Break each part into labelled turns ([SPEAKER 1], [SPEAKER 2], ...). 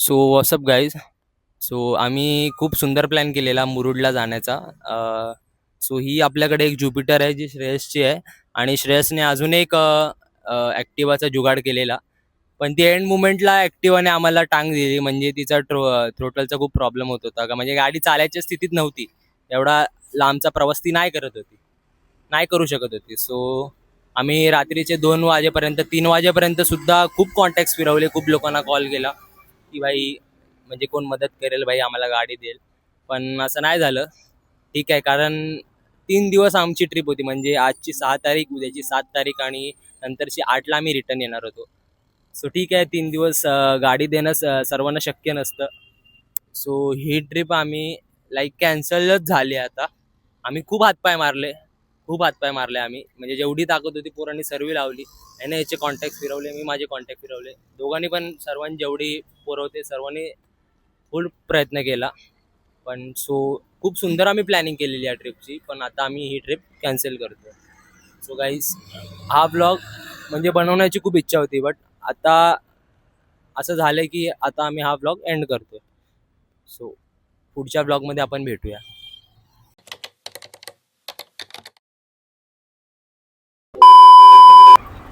[SPEAKER 1] So WhatsApp guys. So आम्ही खूप सुंदर प्लॅन केलेला मुरुडला जाण्याचा. सो ही आपल्याकडे एक ज्युपिटर आहे जी श्रेयसची आहे आणि श्रेयसने अजून एक ॲक्टिवाचा जुगाड केलेला. पण ती एंड मुमेंटला ॲक्टिवाने आम्हाला टांग दिली, म्हणजे तिचा थ्रोटलचा खूप प्रॉब्लेम होत होता का, म्हणजे गाडी चालायच्या स्थितीत नव्हती. एवढा लांबचा प्रवास ती नाही करत होती, नाही करू शकत होती. सो आम्ही रात्रीचे 2 वाजेपर्यंत 3 वाजेपर्यंत सुद्धा खूप कॉन्टॅक्ट्स फिरवले, खूप लोकांना कॉल केला की भाई म्हणजे कोण मदत करेल, भाई आम्हाला गाडी देईल. पण असं नाही झालं. ठीक आहे, कारण 3 दिवस आमची ट्रिप होती, म्हणजे आजची 6 तारीख, उद्याची 7 तारीख आणि नंतरची 8ला आम्ही रिटर्न येणार होतो. सो ठीक आहे, 3 दिवस गाडी देणं सर्वांना शक्य नसतं. सो ही ट्रिप आम्ही लाईक कॅन्सलच झाली. आता आम्ही खूप हातपाय मारले, खूप हातपाय मारले आम्ही, म्हणजे जेवढी ताकद होती पोरांनी सर्व लावली. याने याचे कॉन्टॅक्ट फिरवले, मी माझे कॉन्टॅक्ट फिरवले, दोघांनी पण. सर्वांनी जेवढी पोरं होते सर्वांनी फुल प्रयत्न केला. पण सो खूप सुंदर आम्ही प्लॅनिंग केलेली या ट्रिपची, पण आता आम्ही ही ट्रिप कॅन्सल करतो. सो गाईज, हा ब्लॉग म्हणजे बनवण्याची खूप इच्छा होती, बट आता असं झालं की आता आम्ही हा ब्लॉग एंड करतो. सो पुढच्या ब्लॉगमध्ये आपण भेटूया.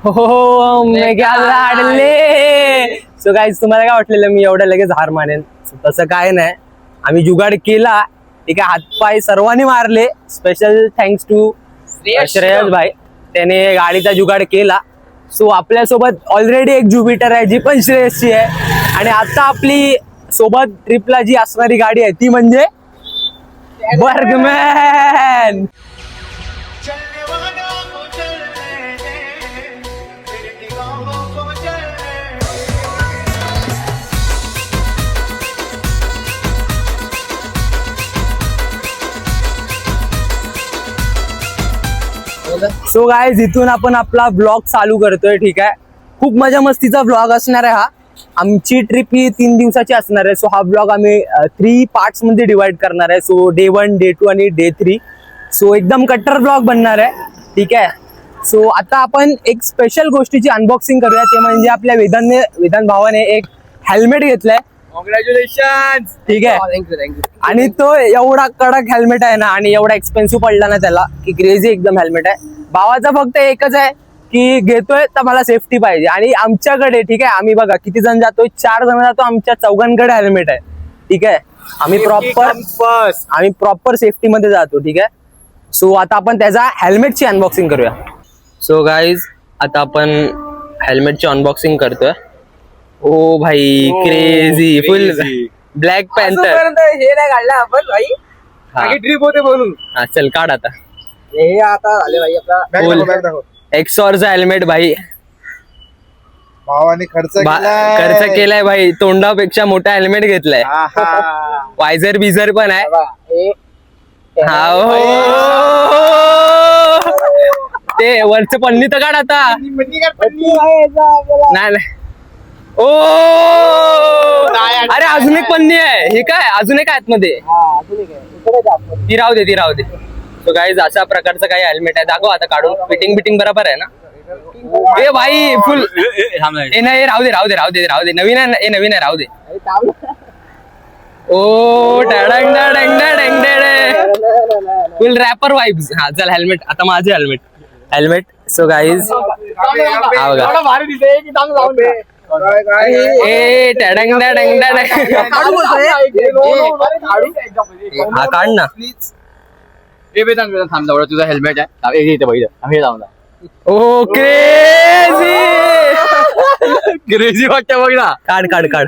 [SPEAKER 1] हो मेघा लाडले. सो गाईज, तुम्हाला काय वाटलेलं मी एवढं लगेच हार मानेन? तसं काय नाही, आम्ही जुगाड केला. ठीक आहे, हातपाय सर्वांनी मारले. स्पेशल थँक्स टू श्रेयस भाई, त्याने गाडीचा जुगाड केला. सो आपल्यासोबत ऑलरेडी एक ज्युपिटर आहे जी पण श्रेयसची आहे, आणि आता आपली सोबत ट्रिपला जी असणारी गाडी आहे ती म्हणजे बर्गमॅन. सो गाईज, इथून आपण आपला ब्लॉग चालू करतोय. ठीक आहे, खूप मजा मस्तीचा ब्लॉग असणार आहे हा. आमची ट्रिप ही 3 दिवसाची असणार आहे. सो हा ब्लॉग आम्ही 3 पार्ट्स मध्ये डिवाइड करणार आहे. सो डे 1, डे 2 आणि डे 3. सो एकदम कट्टर ब्लॉग बनणार आहे. ठीक आहे, सो आता आपण एक स्पेशल गोष्टीची अनबॉक्सिंग करूया, ते म्हणजे आपल्या वेदांत भावाने एक हेल्मेट घेतलंय.
[SPEAKER 2] कॉंग्रॅच्युलेशन.
[SPEAKER 1] ठीक आहे,
[SPEAKER 2] थँक्यू.
[SPEAKER 1] आणि तो एवढा कडक हेल्मेट आहे ना, आणि एवढा एक्सपेन्सिव्ह पडला ना त्याला, की क्रेझी एकदम हेल्मेट आहे. भावाचा फक्त एकच आहे की घेतोय तर मला सेफ्टी पाहिजे. आणि आमच्याकडे ठीक आहे, आम्ही बघा किती जण जातोय, 4 जण जातो, आमच्या चौघांकडे हेल्मेट आहे. ठीक आहे, आम्ही प्रॉपर सेफ्टी मध्ये जातो. ठीक आहे, सो आता आपण त्याचा हेल्मेटची अनबॉक्सिंग करूया. सो गाईज, आता आपण हेल्मेटची अनबॉक्सिंग करतोय. ओ भाई, क्रेझी फुल ब्लॅक पॅन्थर.
[SPEAKER 2] हे नाही काढलं आपण भाई, ट्रिप होते म्हणून.
[SPEAKER 1] हा, चल काढ आता.
[SPEAKER 2] हे आता झाले भाई आपला
[SPEAKER 1] एक्सॉरचा हेल्मेट भाई.
[SPEAKER 3] भावाने
[SPEAKER 1] खर्च केलाय भाई, तोंडापेक्षा मोठा हेल्मेट घेतलाय. वायझर बिझर पण आहे. हा हो, ते वरच पन्नी तर काढ आता. नाही ओ, अरे अजून एक पन्नी आहे. हे काय, अजून एक आतमध्ये. ती राहू दे. तो गाईज, अशा प्रकारचं काही हेल्मेट आहे. दाखव आता काढून. फिटिंग बरोबर आहे ना? ए भाई, फुल. नाही, राहू दे. नवीन आहे, राहू दे. ओ फुल रॅपर वाइब्स. हा चल, हेल्मेट आता माझे हेल्मेट. सो गाईज, हा बघा. ए टॅडंग हा काढ ना.
[SPEAKER 2] थांबला, तुझा हेल्मेट आहे इथे बघ. आम्ही जाऊन
[SPEAKER 1] ओ
[SPEAKER 2] क्रेझी वाटते बघ ना.
[SPEAKER 1] काढ.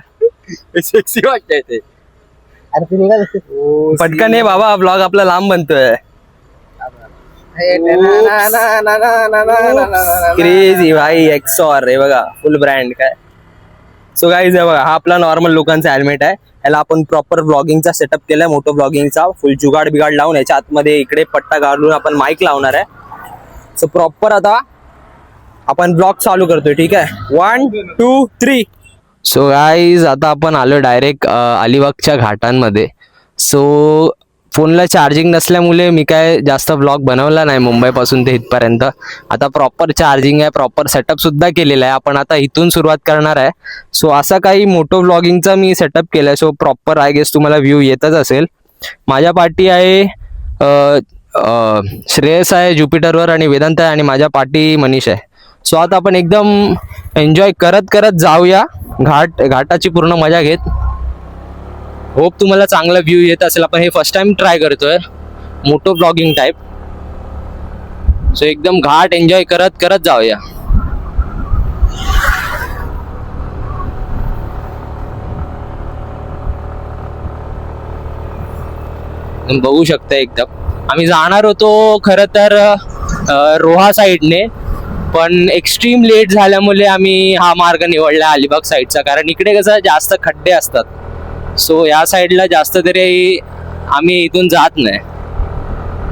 [SPEAKER 2] सेक्सी वाटतंय ते.
[SPEAKER 1] पटकन ये बाबा, ब्लॉग आपला लांब बनतोय. क्रेझी भाई, एक्सॉर. हे बघा, फुल ब्रँड काय. सो गाईज, हे बघा, हा आपला नॉर्मल लोकांचा हेल्मेट आहे. याला आपण प्रॉपर ब्लॉगिंगचा सेटअप केलाय, मोठं ब्लॉगिंगचा. फुल जुगाड बिगाड लावून याच्या आतमध्ये इकडे पट्टा घालून आपण माईक लावणार आहे. सो प्रॉपर आता आपण ब्लॉग चालू करतोय. ठीक आहे, 1, 2, 3. सो गाईज, आता आपण आलो डायरेक्ट अलिबागच्या घाटांमध्ये. सो फोनला चार्जिंग नसल्यामुळे मी काय जास्त ब्लॉग बनवला नाही मुंबईपासून ते इथपर्यंत. आता प्रॉपर चार्जिंग आहे, प्रॉपर सेटअप सुद्धा केलेला आहे. आपण आता इथून सुरुवात करणार आहे. सो असा काही मोठो व्लॉगिंगचा मी सेटअप केलाय. सो प्रॉपर आय गेस तुम्हाला व्ह्यू येतच असेल. माझ्या पाठी आहे श्रेयस आहे ज्युपिटरवर आणि वेदांत आहे आणि माझ्या पाठी मनीष आहे. सो आता आपण एकदम एन्जॉय करत करत जाऊया घाटाची पूर्ण मजा घेत. होप तुम्हाला चांगला व्ह्यू येत असेल. आपण हे फर्स्ट टाइम ट्राय करतोय मोटो ब्लॉगिंग टाइप. सो एकदम घाट एन्जॉय करत करत जाऊया. बघू शकता एकदम आम्ही जाणार होतो खरं तर रोहा साईडने, पण एक्स्ट्रीम लेट झाल्यामुळे आम्ही हा मार्ग निवडला अलिबाग साईडचा. कारण इकडे कसं जास्त खड्डे असतात. सो या साईडला जास्त तरी आम्ही इथून जात नाही.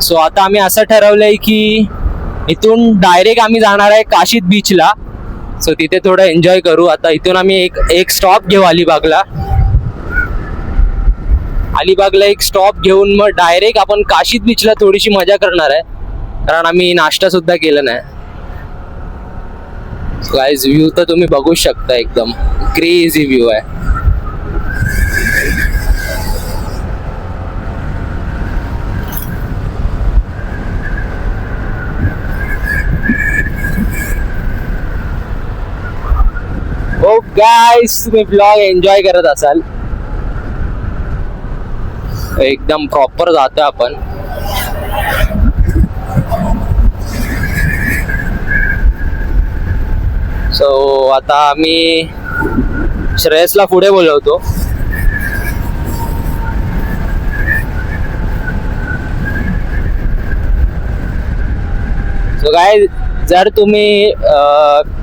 [SPEAKER 1] सो आता आम्ही असं ठरवलंय की इथून डायरेक्ट आम्ही जाणार आहे काशीद बीचला. सो तिथे थोडं एन्जॉय करू. आता इथून आम्ही एक स्टॉप घेऊ अलिबागला एक स्टॉप घेऊन मग डायरेक्ट आपण काशीद बीचला थोडीशी मजा करणार आहे. कारण आम्ही नाश्ता सुद्धा केला नाही. गाइस व्ह्यू तर तुम्ही बघू शकता एकदम क्रेझी व्ह्यू आहे. होप गाइस तुम्ही ब्लॉग एन्जॉय करत असाल. एकदम प्रॉपर जातोय आपण. सो आता मी श्रेयसला पुढे बोलवतो. सो गाइस जर तुम्ही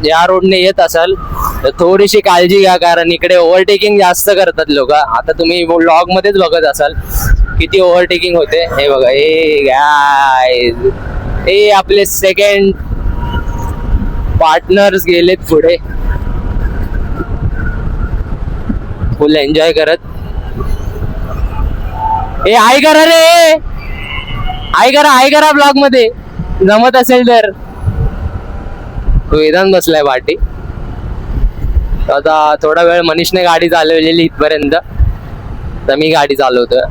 [SPEAKER 1] या रोडने येत असाल तर थोडीशी काळजी घ्या, कारण इकडे ओव्हरटेकिंग जास्त करतात लोक. आता तुम्ही व्लॉग मध्येच बघत असाल किती ओव्हरटेकिंग होते. हे बघा, हे गाइस हे आपले सेकंड पार्टनर्स गेलेत पुढे फुल एन्जॉय करत. हे हाय करा रे, हाय करा ब्लॉग मध्ये जमत असेल तर. वेदांत बसलाय पाठी. आता थोडा वेळ मनीषने गाडी चालवलेली इथपर्यंत, तर मी गाडी चालवतोय.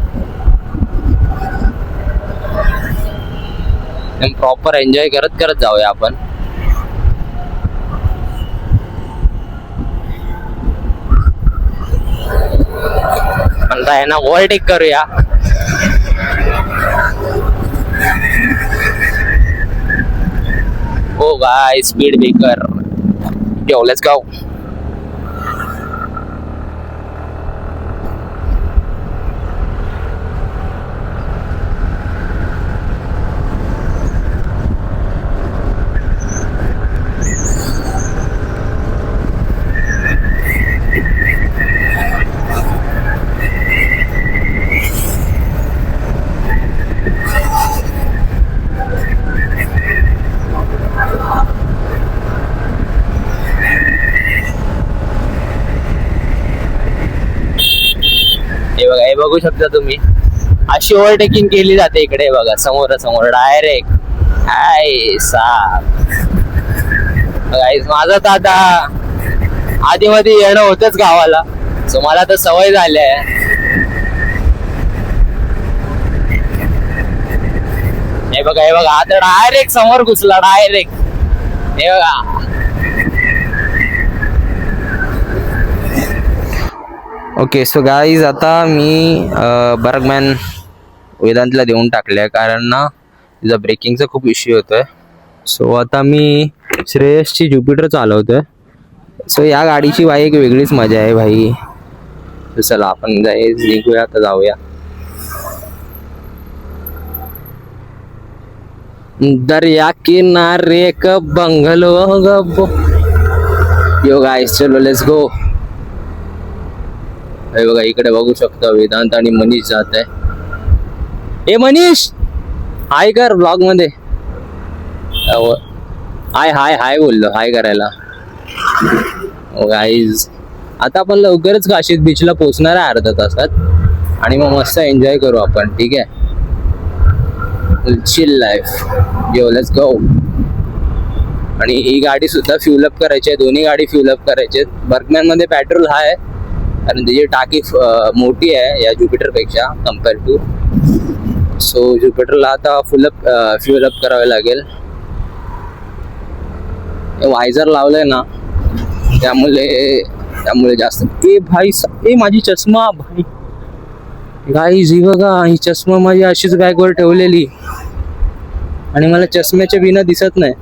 [SPEAKER 1] प्रॉपर एन्जॉय करत करत जाऊया आपण. म्हणता आहे ना ओव्हरटेक करूया. हो guy speed breaker. Yo let's go. हे बघा, हे बघू शकता तुम्ही अशी ओव्हरटेकिंग केली जाते इकडे. बघा समोर डायरेक्ट. हाय साप. माझं तर आता आधी मध्ये येणं होतच गावाला, सो मला तर सवय झाली आहे. हे बघा आता डायरेक्ट समोर घुसला डायरेक्ट. हे बघा. ओके सो गाईज आता मी बर्गमॅन वेदांतला देऊन टाकले, कारण ना तिचा ब्रेकिंगचा खूप इश्यू होतोय. सो आता मी श्रेयसची ज्युपिटर चालवतोय. सो या गाडीची भाई एक वेगळीच मजा आहे भाई. चला आपण निघूया, आता जाऊया. दर्या किनारे एक बंगलो गो. यो गाइस चलो लेट्स गो. हे बघा इकडे बघू शकता वेदांत आणि मनीष जात आहे. ए मनीष हाय कर ब्लॉग मध्ये. हाय बोललो हाय करायला. गाईज आता आपण लवकरच काशीद बीचला पोहोचणार आहे अर्ध्या तासात, आणि मग मस्त एन्जॉय करू आपण. ठीक आहे. Chill life. यो लेट्स गो. आणि ही गाडी सुद्धा फ्युल अप करायची आहे. दोन्ही गाडी फ्युल अप करायचे आहेत. बर्गमॅन मध्ये पेट्रोल आहे कारण त्याची टाकी मोठी आहे या ज्युपिटर पेक्षा कम्पेअर टू. सो ज्युपिटरला आता फ्युल अप करावे लागेल. वायझर लावलंय ना त्यामुळे जास्त. माझी चष्मा भाई गाईज ही बघा, ही चष्मा माझी अशीच बॅगवर ठेवलेली आणि मला चष्म्याच्या बिना दिसत नाही.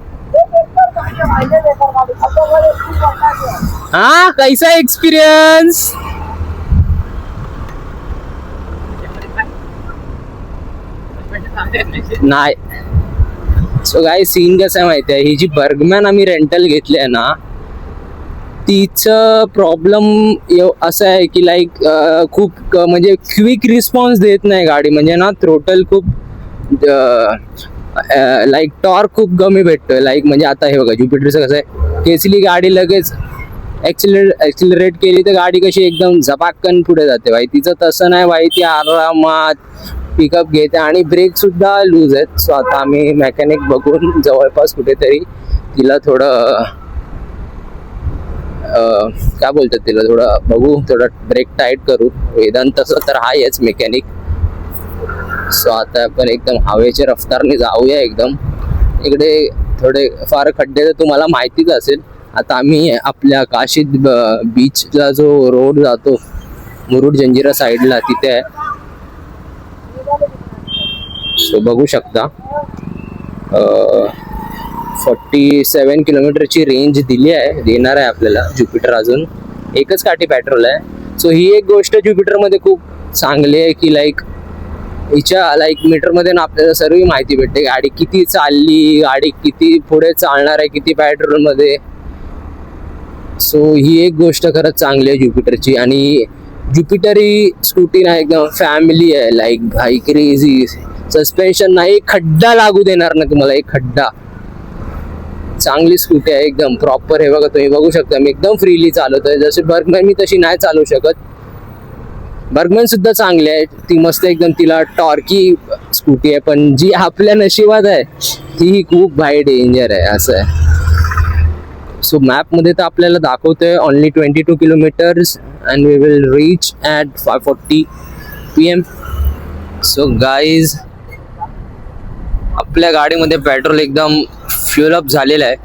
[SPEAKER 1] हा कैसा एक्सपिरियन्स. नाही. सो गाय सीन कसं आहे माहिती आहे, ही जी बर्गमॅन आम्ही रेंटल घेतली आहे ना तिचं प्रॉब्लेम असं आहे की लाईक खूप म्हणजे क्विक रिस्पॉन्स देत नाही गाडी. म्हणजे ना थ्रोटल खूप लाईक टॉर्क खूप कमी भेटतोय. लाईक म्हणजे आता हे बघा ज्युपिटरचं कसं आहे, केसली गाडी लगेच ॲक्सिलरेट केली तर गाडी कशी एकदम झपाकन पुढे जाते भाई. तिचं तसं नाही भाई, ती आरामात पिकअप घेते आणि ब्रेक सुद्धा लूज आहेत. सो आता आम्ही मेकॅनिक बघून जवळपास कुठेतरी तिला थोडं काय बोलतात तिला थोडं बघू, थोडं ब्रेक टाईट करू. वेदांत तसं तर आहेच मेकॅनिक. सो आता आपण एकदम हवेच्या रफ्तारने जाऊया एकदम. इकडे थोडे फार खड्डे तर तुम्हाला माहितीच असेल. आता आम्ही आपल्या काशीद बीचला जो रोड जातो मुरुड जंजिरा साईडला तिथे आहे. सो बघू शकता 47 किलोमीटरची रेंज देणार आहे आपल्याला ज्युपिटर. अजून एकच काठी पेट्रोल आहे. सो ही एक गोष्ट ज्युपिटरमध्ये खूप चांगली आहे की लाईक हिच्या मीटरमध्ये ना आपल्याला सर्व माहिती भेटते. गाडी किती चालली, गाडी किती पुढे चालणार आहे, किती पेट्रोलमध्ये. सो ही एक गोष्ट खरंच चांगली आहे ज्युपिटरची. आणि ज्युपिटर ही स्कूटी ना एकदम फॅमिली आहे. लाईक भाई क्रेझी सस्पेन्शन नाही, एक खड्डा लागू देणार ना तुम्हाला, एक खड्डा. चांगली स्कूटी आहे एकदम प्रॉपर. हे बघा तुम्ही बघू शकता मी एकदम फ्रीली चालवतोय. जसे बर्गमॅन मी तशी नाही चालू शकत. बर्गमॅन सुद्धा चांगली आहे, ती मस्त एकदम, तिला टॉर्की स्कूटी आहे. पण जी आपल्या नशिबात आहे ती खूप भाई डेंजर आहे असं आहे. सो मॅपमध्ये तर आपल्याला दाखवतोय only 22 kilometres and we will reach at 5:40 PM. So guys आपल्या गाडीमध्ये पेट्रोल एकदम फ्युल अप झालेलं आहे.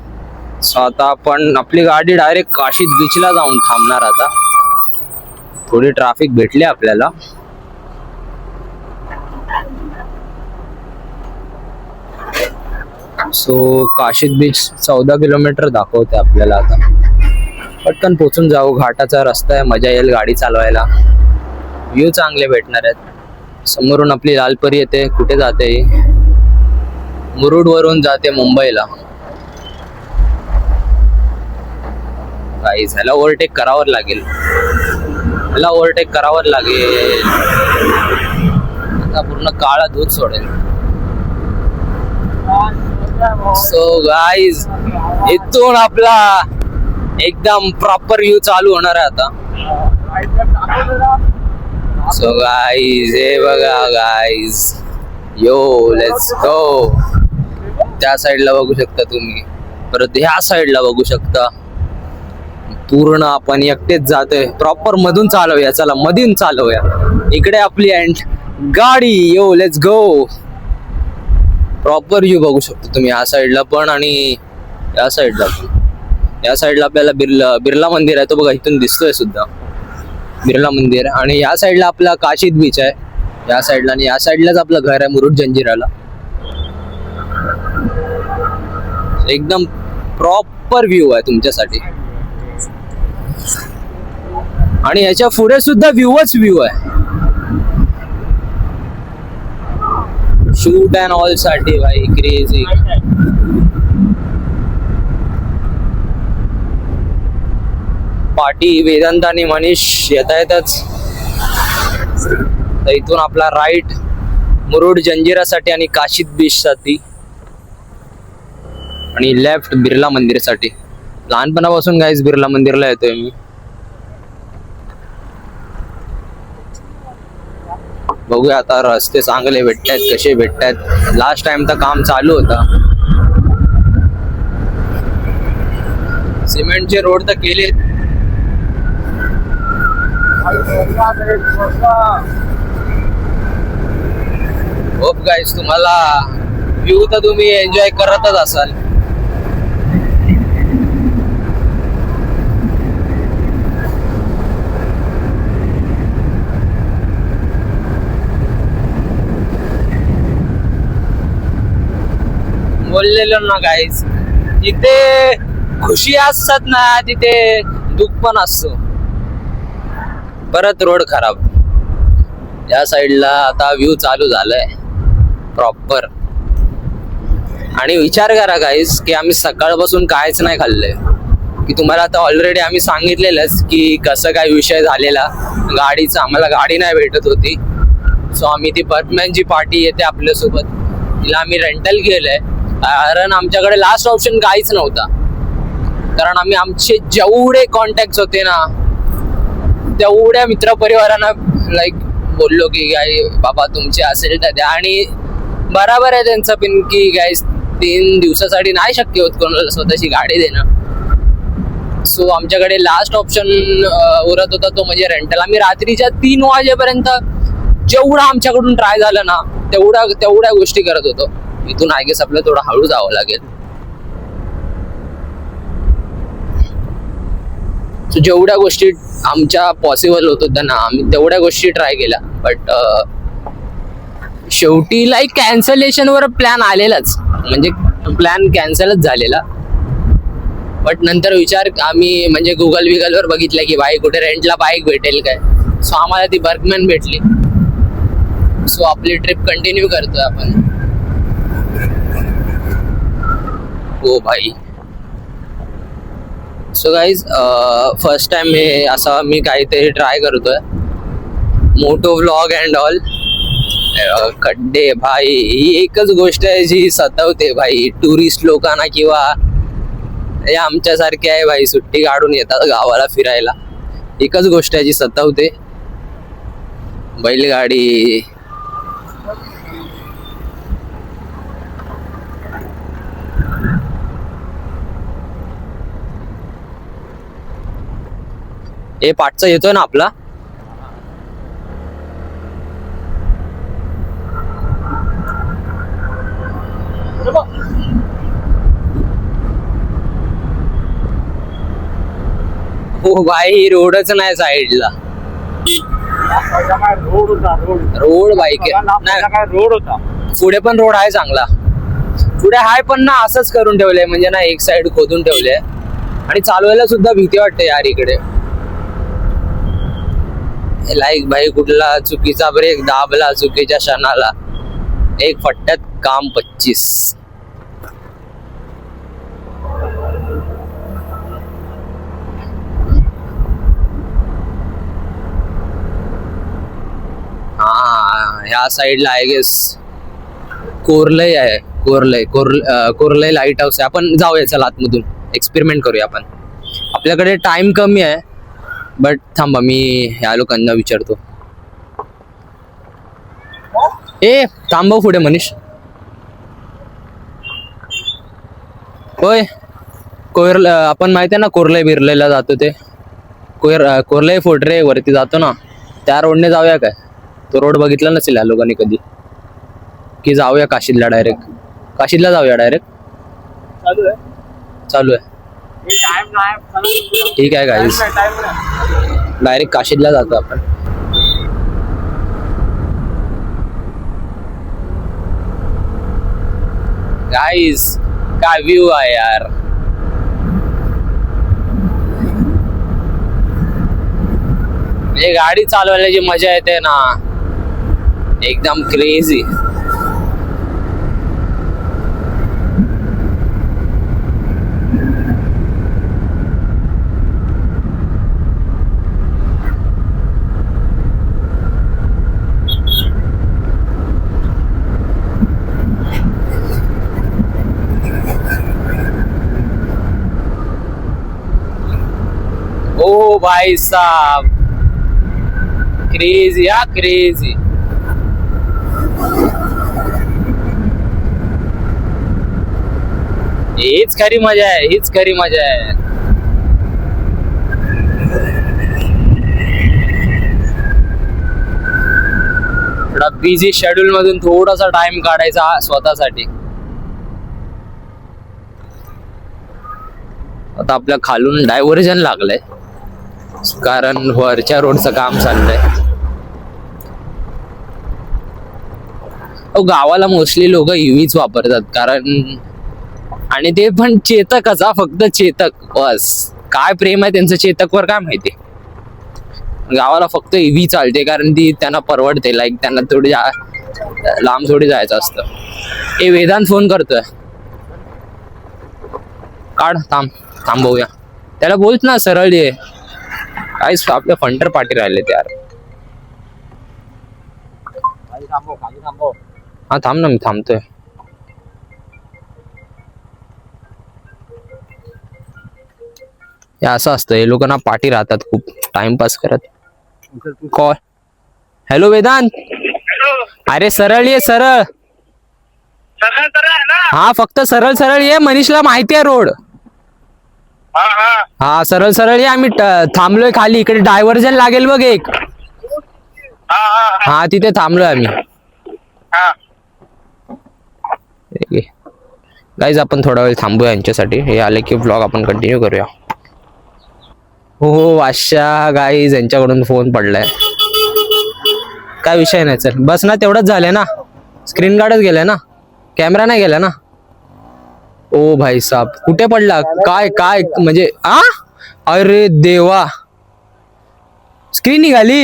[SPEAKER 1] सो आता आपण आपली गाडी डायरेक्ट काशीद बीचला जाऊन थांबणार. आता थोडी ट्रॅफिक भेटली आपल्याला. सो काशीद बीच 14 किलोमीटर दाखवते आपल्याला. आता पटकन पोचून जाऊ. घाटाचा रस्ता आहे, मजा येईल गाडी चालवायला. व्ह्यू चांगले भेटणार आहेत. समोरून आपली लालपरी येते. कुठे जाते? मुरुड वरून जाते मुंबईला. गाईज ह्याला ओव्हरटेक करावं लागेल. आता पूर्ण काळा दूध सोडेल. सो गाईज इथून आपला एकदम प्रॉपर व्ह्यू चालू होणार आहे आता. सो गाईज हे बघा गाईज, यो लेट्स गो. त्या साईडला बघू शकता तुम्ही, परत ह्या साईडला बघू शकता. पूर्ण आपण एकटेच जातोय. प्रॉपर मधून चालवूया. चला मधून चालवूया. इकडे आपली अँड गाडी. यो लेट्स गो. प्रॉपर व्ह्यू बघू शकतो तुम्ही या साईडला पण आणि या साईडला पण. या साईडला आपल्याला बिर्ला मंदिर आहे, तो बघा इथून दिसतोय सुद्धा बिर्ला मंदिर. आणि या साईडला आपला काशीद बीच आहे या साईडला. आणि या साईडलाच आपलं घर आहे मुरुड जंजिराला. एकदम प्रॉपर व्ह्यू आहे तुमच्यासाठी. आणि याच्या पुढे सुद्धा व्ह्यू आहे. शूट अँड ऑल साठी भाई क्रेझी. पाटी वेदांत आणि मनीष येतायतच. तर इथून आपला राईट मुरुड जंजिरासाठी आणि काशीद बीच साठी आणि लेफ्ट बिर्ला मंदिरसाठी. लहानपणापासून गाईज बिर्ला मंदिरला येतोय मी. बघूया आता रस्ते चांगले भेटतायत कसे भेटतायत. लास्ट टाइम तर काम चालू होता. सिमेंटचे रोड तर केले. होप गाईज तुम्हाला व्ह्यू तर तुम्ही एन्जॉय करतच असाल. बोललेलो ना गाईज, जिथे खुशी असतात ना तिथे दुःख पण असतो. परत रोड खराब. या साईडला आता व्ह्यू चालू झालाय प्रॉपर. आणि विचार करा गाईज की आम्ही सकाळपासून कायच नाही खाल्लंय. की तुम्हाला आता ऑलरेडी आम्ही सांगितलेलंच की कसं काय विषय झालेला गाडीचा. आम्हाला गाडी नाही भेटत होती. सो आम्ही ती बर्कमॅनची पार्टी येते आपल्यासोबत, तिला आम्ही रेंटल केलंय. कारण आमच्याकडे लास्ट ऑप्शन काहीच नव्हता. कारण आम्ही आमचे जेवढे कॉन्टॅक्ट होते ना तेवढ्या मित्रपरिवारांना लाईक बोललो की गाय बाबा तुमचे असेल तर द्या. आणि बराबर आहे त्यांचं पण की गाय 3 दिवसासाठी नाही शक्य होत कोणाला स्वतःची गाडी देणं. सो आमच्याकडे लास्ट ऑप्शन उरत होता तो म्हणजे रेंटल. आम्ही रात्रीच्या 3 वाजेपर्यंत जेवढं आमच्याकडून ट्राय झालं ना तेवढ्या गोष्टी करत होतो. इथून आय गेस आपल्याला थोडं हळू जावं लागेल. जेवढ्या गोष्टी आमच्या पॉसिबल होत होत्या ना आम्ही तेवढ्या गोष्टी ट्राय केल्या. बट शेवटी लाईक कॅन्सलेशन वर प्लॅन आलेलाच, म्हणजे प्लॅन कॅन्सलच झालेला. बट नंतर विचार आम्ही म्हणजे गुगल वर बघितलं की बाई कुठे रेंटला बाईक भेटेल काय. सो आम्हाला ती बर्कमॅन भेटली. सो आपली ट्रिप कंटिन्यू करतोय आपण. हो भाई. सो गाईज फर्स्ट टाइम हे असं मी काहीतरी ट्राय करतोय. Moto vlog and all. खड्डे भाई ही एकच गोष्ट आहे जी सतावते भाई टुरिस्ट लोकांना किंवा हे आमच्यासारखे आहे भाई सुट्टी काढून येतात गावाला फिरायला. एकच गोष्ट आहे जी सतावते, बैलगाडी. हे पाठचा येतोय ना आपला. हो भाई रोडच नाही साईडला. रोड बाईक
[SPEAKER 2] रोड होता.
[SPEAKER 1] पुढे पण रोड आहे चांगला. पुढे हाय पण ना असंच करून ठेवलंय म्हणजे ना एक साइड खोदून ठेवलंय. आणि चालवायला सुद्धा भीती वाटते यार इकडे. लाईक भाई कुठला चुकीचा ब्रेक दाबला चुकीच्या क्षणाला एक फट्ट्यात काम 25. हा ह्या साईडला आय गेस कोरलई आहे. कोरलई लाईट हाऊस आहे. आपण जाऊया चला आतमधून एक्सपेरिमेंट करूया आपण. आपल्याकडे टाइम कमी आहे. बट थांबा मी ह्या लोकांना विचारतो. ए थांबव पुढे मनीष. होय आपण माहिती आहे ना कोरलई बिरलेला जातो ते कोरलई फोर्ट रे वरती जातो ना त्या रोडने जाऊया काय. तो रोड बघितला नसेल या लोकांनी कधी. की जाऊया काशीदला डायरेक्ट. काशीदला जाऊया डायरेक्ट. चालू आहे. ठीक आहे गाईज डायरेक्ट काशीदला जातो आपण. गाईज काय व्ह्यू आहे यार. म्हणजे गाडी चालवायला जी मजा येते ना एकदम क्रेझी. ओ भाई साहब क्रेजी या क्रेजी. हीच खरी मजा आहे, हीच खरी मजा आहे. थोडा बिझी शेड्यूल मधून थोडासा टाइम काढायचा स्वतःसाठी. आता आपल्या खालून डायव्हर्जन लागलंय कारण वरच्या रोडचं काम चाललंय. गावाला मोस्टली लोक ईव्हीच वापरतात कारण, आणि ते पण चेतकचा, फक्त चेतक बस. काय प्रेम आहे त्यांचं चेतकवर काय माहिती. गावाला फक्त ईव्ही चालते कारण ती त्यांना परवडते. लाईक त्यांना थोडी लांब थोडी जायचं असतं. हे वेदांत फोन करतोय, काढ थांबवूया त्याला. बोलत ना सरळ ये. काहीच आपल्या फंटर पाठी राहिले ते यार. हा थांब ना, मी थांबतोय. हे असं असतं, हे लोकांना पाठी राहतात खूप टाइमपास करत. कॉल. हॅलो वेदांत. अरे सरळ ये, सरळ. हा फक्त सरळ सरळ ये. मनीषला माहिती आहे रोड. हा सरळ सरळ ये. आम्ही थांबलोय खाली, इकडे डायव्हर्जन लागेल बघ एक. हा तिथे थांबलोय आम्ही. गाईज आपण थोडा वेळ थांबूया यांच्यासाठी. हे आले की व्लॉग आपण कंटिन्यू करूया. हो अशा गाईज यांच्याकडून फोन पडलाय. काय विषय नाही, चल बस ना. तेवढंच झालंय ना, स्क्रीन गार्डच गेलाय ना, कॅमेरा नाही गेला ना. ओ भाई साहब कुठे पडला, काय काय म्हणजे अरे देवा, स्क्रीन निघाली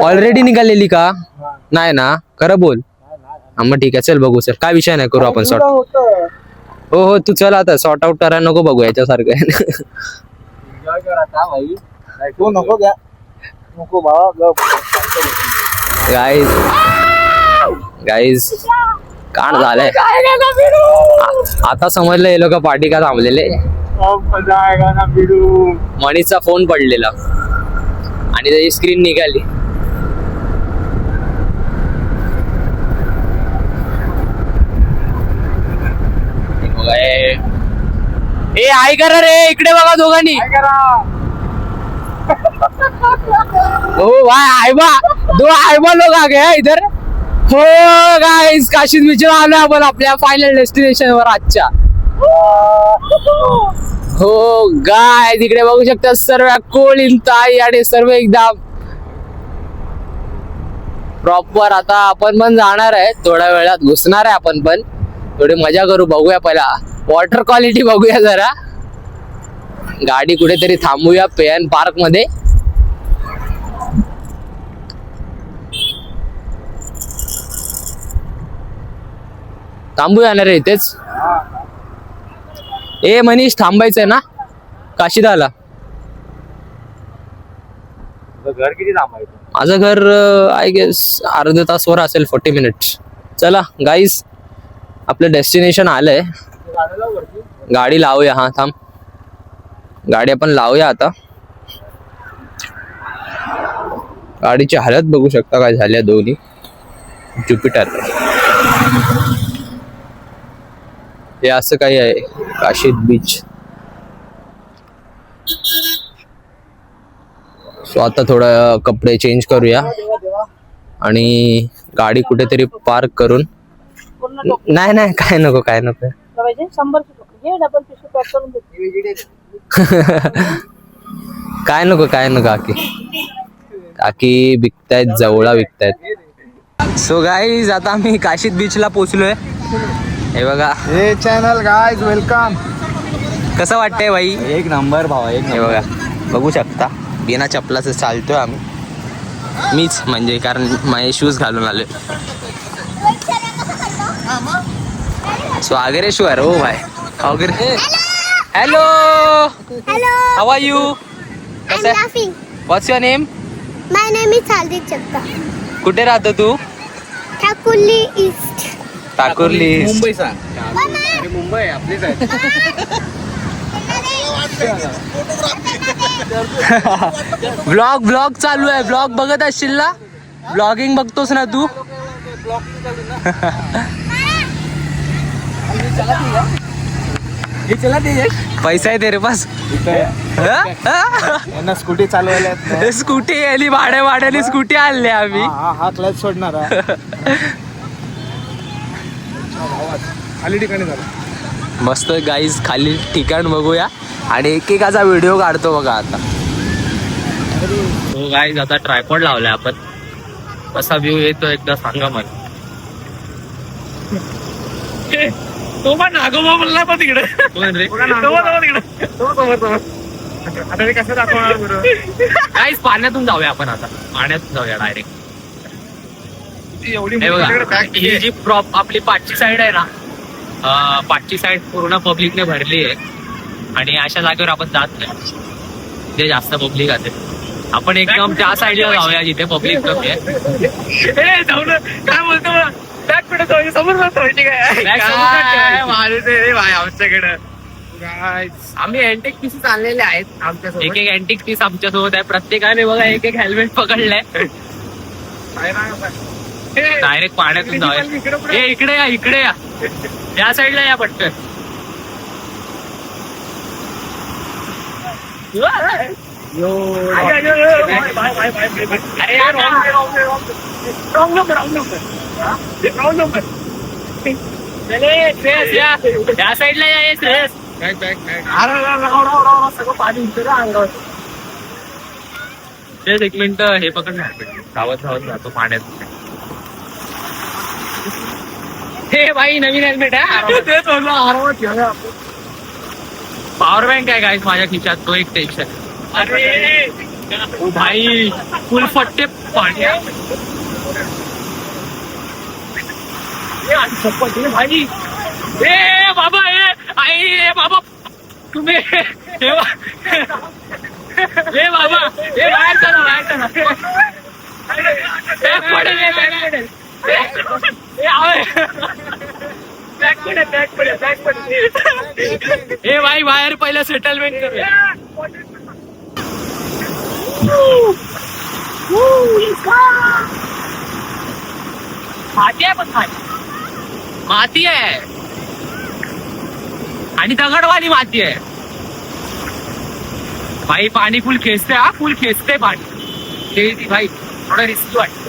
[SPEAKER 1] ऑलरेडी. निघालेली का? नाही ना, खरं बोल. मग ठीक आहे, चल बघू. सर काय विषय नाही, करू आपण सॉर्ट. हो हो तू चल आता, सॉर्ट आउट करायला नको बघू याच्यासारखं. गाईज गाईज कांड झालंय. आता समजलं हे लोक पार्टी का थांबलेले. मनीषचा फोन पडलेला आणि त्याची स्क्रीन निघाली. ए आई करा रे, इकडे बघा दोघांनी. ओ भाई आयबा, दो आयबा लोग आ गए इधर. हो गाइस, काशीद बीच आलो आपण आपल्या फायनल डेस्टिनेशन वर आजच्या. हो गाय तिकडे बघू शकता सर्व कोळीन ताई आणि सर्व एकदम प्रॉपर. आता आपण पण जाणार आहे, थोड्या वेळात घुसणार आहे आपण पण. थोडी मजा करू, बघूया पहिला वॉटर क्वालिटी बघूया जरा. गाडी कुठेतरी थांबूया पेन पार्क मध्ये. थांबूया ना रे इथेच. ए मनीष थांबायचंय ना काशीदाला.
[SPEAKER 2] घर किती थांबायचं?
[SPEAKER 1] माझं घर आय गेस अर्धा तासवर असेल, 40 मिनिट्स. चला गाईज आपलं डेस्टिनेशन आलंय. गाडी लावूया. हा थांब, गाडी आपण लावूया आता. गाडीची हालत बघू शकता काय झाल्या दोन्ही. ज्युपिटर हे असं काही आहे काशीद बीच. सो आता थोडं कपडे चेंज करूया आणि गाडी कुठेतरी पार्क करून. नाही नाही काय नको, काय नको. काय नको, काय नको. काकी काकी विकतायत, जवळा विकतायत. सो गाईज आता आम्ही काशीद बीचला पोहोचलोय. हे बघा,
[SPEAKER 2] हे चॅनल गाईज वेलकम.
[SPEAKER 1] कसं वाटतंय भाई?
[SPEAKER 2] एक नंबर भावा, एक
[SPEAKER 1] हे बघा, बघू शकता बिना चपलाचं चालतोय आम्ही. मीच म्हणजे, कारण माझे शूज घालून आले. स्वागरेश्वर. ओ भाई स्वागरे. Hello how are you?
[SPEAKER 3] I'm laughing.
[SPEAKER 1] What's your name?
[SPEAKER 3] My name is Haldik Jagta.
[SPEAKER 1] कुठे राहतो तू?
[SPEAKER 3] Thakurli East.
[SPEAKER 1] ठाकुर्ली.
[SPEAKER 2] मुंबई सांग. अरे मुंबई आपलीच आहे.
[SPEAKER 1] ब्लॉग चालू आहे. ब्लॉग बघत असशील ना? ब्लॉगिंग बघतोस ना तू?
[SPEAKER 2] हे चला ते
[SPEAKER 4] पैसा आहे तेरे पास.
[SPEAKER 2] यांना स्कूटी चालवायला येत नाही.
[SPEAKER 4] स्कूटी आली भाड्याने स्कूटी आणली आम्ही.
[SPEAKER 2] हा क्लच सोडणार खाली ठिकाणी झालं.
[SPEAKER 4] मस्त गाईज खाली ठिकाण बघूया आणि एकेकाचा व्हिडिओ काढतो बघा आता.
[SPEAKER 1] तो गाईज आता ट्रायपॉड लावलाय आपण. कसा व्ह्यू येतो एकदा सांगा मला. तो पण नागोबा बोलला पण तिकडे.
[SPEAKER 2] आता ते कसं दाखवणार बरं?
[SPEAKER 1] गाईज पाण्यातून जाऊया आपण आता. पाण्यातून जाऊया डायरेक्ट.
[SPEAKER 2] एवढी
[SPEAKER 1] हे बघा,
[SPEAKER 2] मोठी
[SPEAKER 1] ही जी प्रॉप आपली पाठची साईड आहे ना, पाठची साईड पूर्ण पब्लिकने भरली आहे आणि अशा जागेवर आपण जात नाही जे जास्त पब्लिक आहे. आपण एकदम त्या साईडला जाऊया जिथे पब्लिक कमी आहे.
[SPEAKER 2] काय बोलतो बॅग कुठे जाऊ समोर आमच्याकडे आम्ही अँटिक पीसेस आणलेले आहेत आमच्यासोबत.
[SPEAKER 1] एक अँटिक पीस आमच्यासोबत आहे. प्रत्येकाने बघा एक हेल्मेट पकडलंय. डायरेक्ट पाण्यातून जाऊया. हे इकडे या या साईडला या पटकन. या साईडला या श्रेयस. श्रेयस एक मिनिट हे पकडणार. धावत जातो पाण्यात. हे भाई नवीन हेल्मेट आहे. पॉवर बँक आहे गाईस माझ्या खिशात. तो एक टेन्शन. अरे ओ भाई फुल फट्टे पाणी. भाई ए बाबा ए बाबा तुम्ही ए बाबा ए बाहेर चला बॅग पडेल. ए भाई बाहेर पहिलं सेटलमेंट करूया. माती आहे पण माती आहे आणि दगडवाली माती आहे. भाई पाणी फुल खेचते. फुल खेचते पाणी. ते भाई थोडं रिस्क वाटत.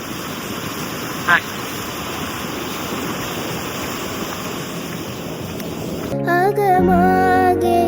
[SPEAKER 3] अग मागे